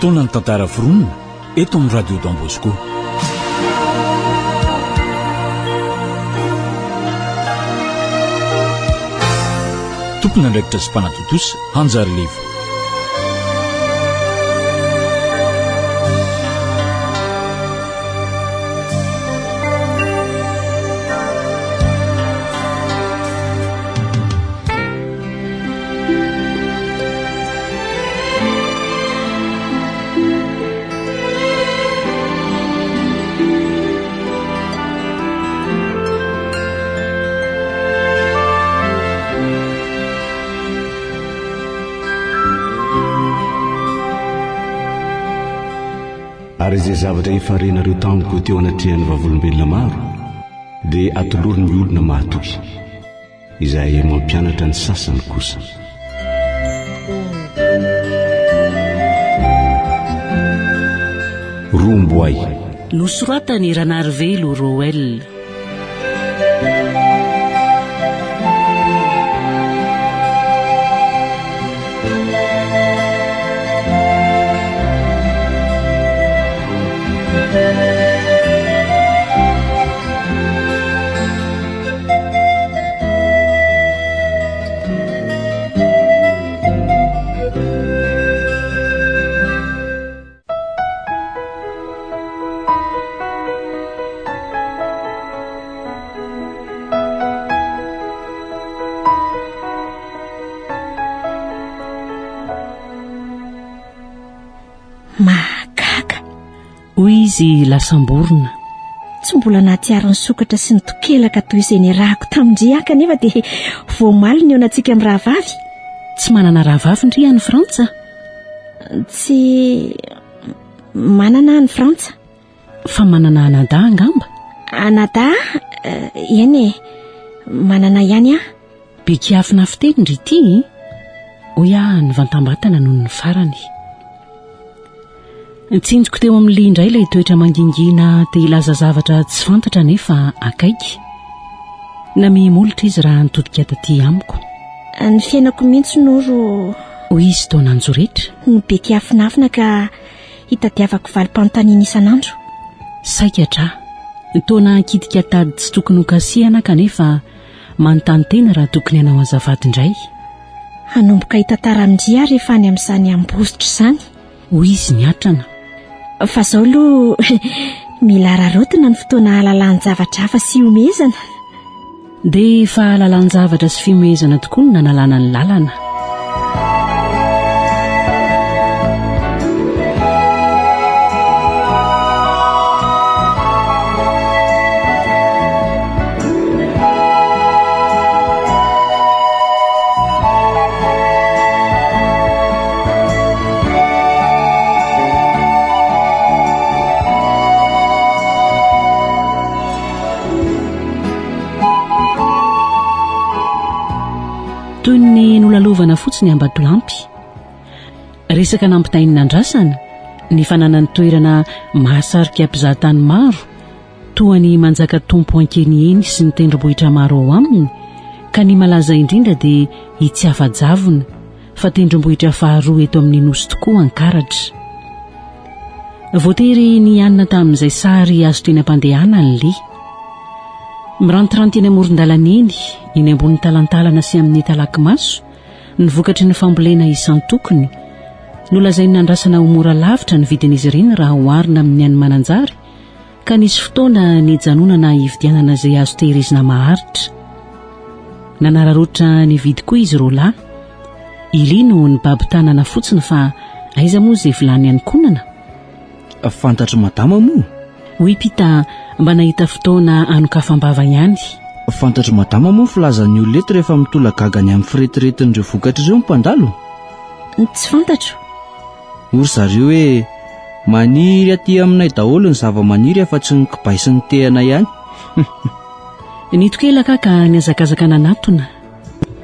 Fotoana ny tantara Vonona eto amin'ny radio Bosco. Tompona andraikitra sy mpanatotosa Mananjary levo. Ary izay zavatra efarenareo tamiko teo anatrehan'ny vavolombelona maro dia atolory ny olona mahatoky izay mampianatra ny sasany kosa. Romboay nosoratany Ranarivelo Roel. Mahagaga hoy izy lasamborona. Tsy mbola nahatiarany sokatra sy ny tokelaka toy izay nirahako tamindriaka nefa dia voamaly ny eo antsika amin'ny rahavavy. Tsy manana rahavavy ndry any Frantsa? Tsy manana any Frantsa. Fa manana anada angamba? Anada? Eny manana ihany ah. Bekiafina fiteny ndry ity hoy ny vantambatana noho ny farany. Nitsinjoko teo amin'ny indray ilay toetra mangingina dia ilaza zavatra tsy fantatra nefa akaiky. Na mihimolotra izy raha nitodika taty amiko. Ny fiainako mihitsy Noro hoy izy tao nanjoretra. Ny bekiafinafina ka hitadiavako valim-panontaniana isan'andro. Saikatra taona kitika tady tsy tokony hokasihana kanefa manontany tena raha tokony hanao azafady indray. Nanomboka hitantara amin'ny rehefa any amin'izany ambositra izany hoy izy niatrana. Fa zao aloha mila rarotina ny fotoana halalany zavatra hafa sy omezana. Dia fa halalany zavatra sy fiomezana tokoa no nanalana ny làlana. Toy ny nolalovana fotsiny Ambatolampy. Resaka nampitainy nandrasana ny fananany toerana mahasarika mpizahatany maro toa ny manjaka tompo ankenieny sy ny tendrombohitra maro ao aminy, ka ny malaza indrindra dia itsy afajavona fa tendrombohitra faharoa eto amin'ny nosy tokoa Ankaratra. Voatery ny anina tamin'izay sary azo teny am-pandehana ny li. Mirantiranty eny amoron-dalana eny ambony talantalana sy amin'ny talakimaso ny vokatry ny fambolena isan-tokony. Nolazainy nandrasana ho mora lavitra ny vidin'izy ireny raha oharina amin'ny any Mananjary, ka nisy fotoana nijanonana hividianana izay azo tehirizina maharitra. Nanararotra ny vidy koa izy roalahy. Ilino ny baby-tanana fotsiny fa aiza moa izay vilany ankonana? Fantatra madama moa? Hoy Pita mba nahita fotoana anokafam-bava ihany. Fantatra madama moa filazan'ny olona eto rehefa mitolagagany amin'ny fireetiretin'ireo vokatra ireo mpandalo? Tsy fantatro. Ory zareo hoe maniry aty aminay daholo ny zava-maniry afa tsy ny kibay sy ny tehana ihany. Nitokelaka ka niazakazaka nanatona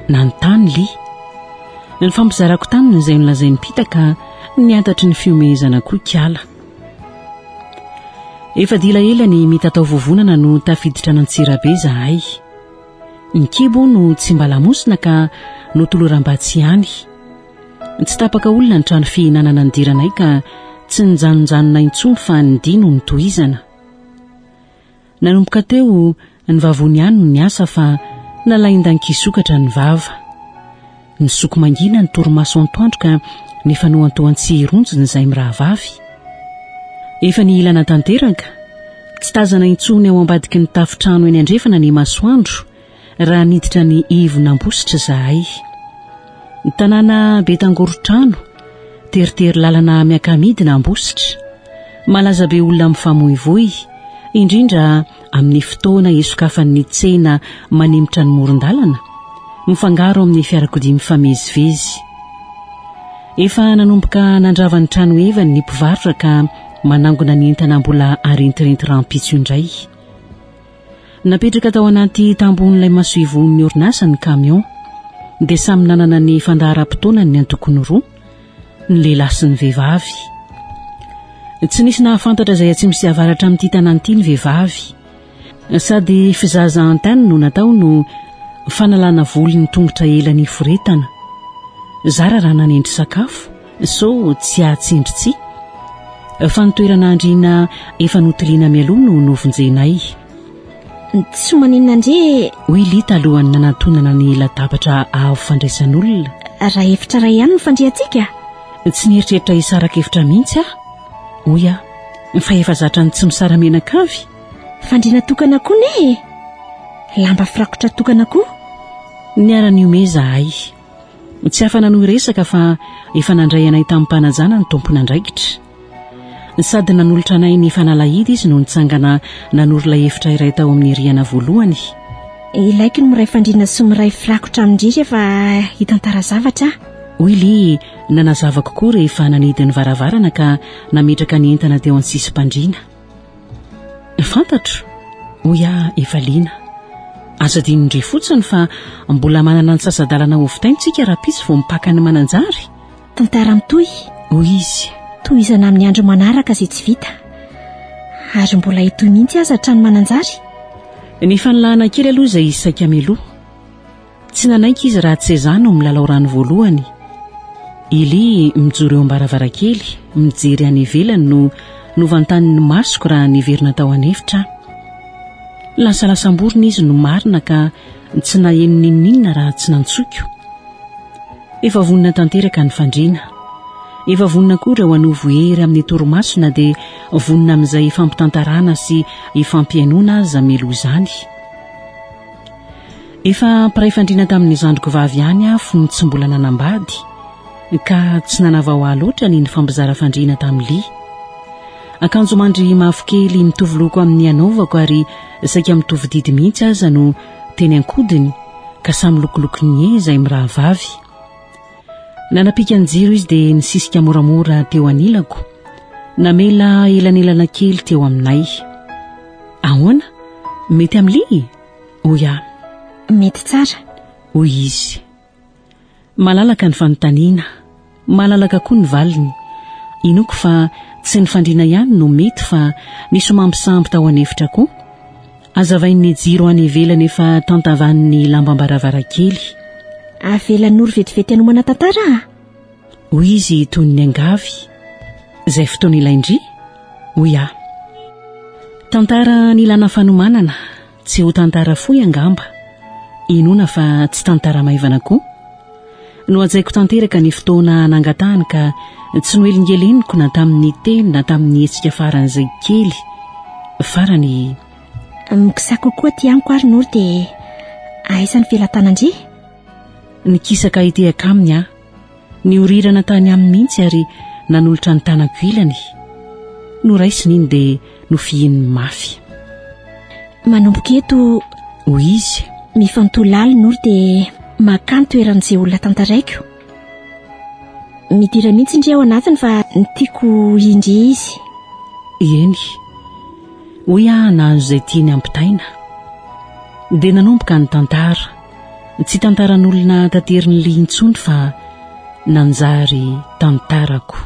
nanontany li. ny fampizarako taminy izay nolazainy mpitaka ny antatry ny fiomezana koa kiala. Efa dila ela ny mitatao vovonana no tafiditra nantsirabe zahay. Ny kibo no tsy mba lamosina ka notoloram-batsy ihany. Tsy tapaka olona ny trano fihinanana ny diranay ka tsy nijanonjanona intsony fa nidino ny tohizana. Nanomboka teo ny vavony ihany no ny asa fa nalaindan-kisokatra ny vava. Ny soko mangina ny torimaso antoandro ka nefa noantoan-tsy ronjony izay mirahavavy. Efa ny ilana tanteraka, tsy tazana intsony ao ambadiky ny tafitrano eny andrefana ny masoandro raha niditra ny ivonambositra zahay. Ny tanàna Betangorotrano, teritery làlana miakamidina ambositra, malaza be olona mifamoivoy, indrindra amin'ny fotoana isokafan'ny tsena manemitra ny moron-dalana, mifangaro amin'ny fiarakodia mifamezivezy. Efa nanomboka nandrava ny trano evany ny mpivarotra ka manangona ny entana mbola arentirenty rampitso indray. Napetraka tao anaty tambon'ilay masoivon'ny orinasa ny camion, dia samy nanana ny fandaharam-potoanany ny antokony roa, ny lehilahy sy ny vehivavy. Tsy nisy nahafantatra izay atsy-misy avaratra amin'ity tanàna ity ny vehivavy, sady fizahan-tany no natao no fanalana voly ny tongotra elany foretana. Zara raha nanendry sakafo, so tsy ahatsindritsy. Fa nitoerana andriana efa notiliana mialoha no novonjenay. Tsy maninona ndre hoy lita alohan'ny nanantonana ny latabatra avo fandraisan'olona. Raha efitra ray ihany no fandriantsika? Tsy nieritreritra hisaraka efitra mihitsy aho. Hoy aho, fa efa zatra ny tsy misara menakavy. Fandriana tokana koa ne? Lamba firakotra tokana koa? Niara-ny ome zahay. Tsy afana no resaka fa efa nandray anay tamin'ny mpanajana ny tompona andraikitra. Sady nanolotra anay ny fanalahidy izy no nitsangana nanorolay efitra iray tao amin'ny riana voalohany. Ilaiko no miray fandriana sy miray firakotra amindrindra fa hitantara zavatra. Hoy li nanazavako koa rehefa nanidy ny varavarana ka nametraka ny entana teo an-tsisym-pandriana. Fantatro, hoy efa liana. Aza dinindry fotsiny fa mbola manana ny sasadalana ovitain-tsika raha pisy vao mipaka ny Mananjary. Tantara mitohy, hoy izy. Tohizana amin'ny andro manaraka izay tsy vita. Ary mbola itoy mihitsy aza trano Mananjary. Ny fanalahana kely aloha izay isaika mialoha. Tsy nanaiky izy raha tsy izany no milalao rano voalohany. Ili mijoro eo am-baravarakely, mijery any ivelany no novantan'ny masoko raha niverina tao anefitra. Lasalasam-borona izy no marina ka tsy naheno ninninna raha tsy nantsoko. Efa vonona tanteraka ny fandriana. Efa vonona koa ireo hanovo hery amin'ny torimasona dia vonona amin'izay fampitantarana sy ifampiainona aza melo izany. Efa mpiray fandriana tamin'ny zandriko vavy ihany afo ny tsy mbola nanambady ka tsy nanavao loatra ny fampizara fandriana tamin'ly. Akanjo mandry mavokely mitovy loko amin'ny anaovako ary saika mitovy didy mihitsy aza no teny ankodiny ka samy lokolokony izay mirahavavy. Nanapika ny jiro izy dia nisisika moramora teo anilako, namela elanelana kely teo aminay. Ahoana? Mety amin'ly? Hoy mety tsara. Hoy izy. Malalaka ny fanontaniana, malalaka koa ny valiny. Inoko fa tsy ny fandriana ihany no mety fa nisy mampisamby tao anefitra koa. Azavain'ny jiro any ivelany efa tantavan'ny lambam-baravarakely. Avela Noro vetivety hanomana tantara? Hoy izy toy ny angavy. Izay fotoana ilaindry? Hoy tantara nilana fanomanana, tsy ho tantara fohy angamba. Inona fa tsy tantara maivana koa? No ajaiko tanteraka ny fotoana nangatahany ka tsy noelingeleniko na tamin'ny teny na tamin'ny hetsika faran'izay kely. Farany mikisako koa ty amiko ary Noro dia aisan'ny filatanandry? Nikisaka itehaka aminy ny orirana tany amin'ny mihitsy ary nanolotra ny tanako ilany. No raisiny iny dia nofihiny mafy. Manomboka eto, hoy izy. Mifantolaly Noro dia makanto toeran'izay olona tantaraiko. Midira mihitsy indray ao anatiny fa nitiako indry izy. Eny, hoy nahazo izay tiany ampitaina. Dia nanomboka ny tantara. Tsy tantaran'olona tanteriny ly intsony fa nanjary tantarako.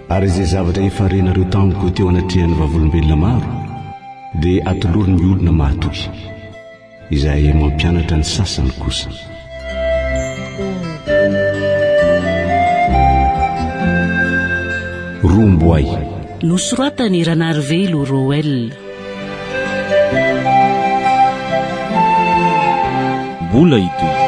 Ary izay zavatra efa renareo tamiko teo anatrehan'ny vavolombelona maro dia atoloro ny olona mahatoky izay mampianatra ny sasany kosa. Romboay nosoratany ranarivelo Roel. Mbola ito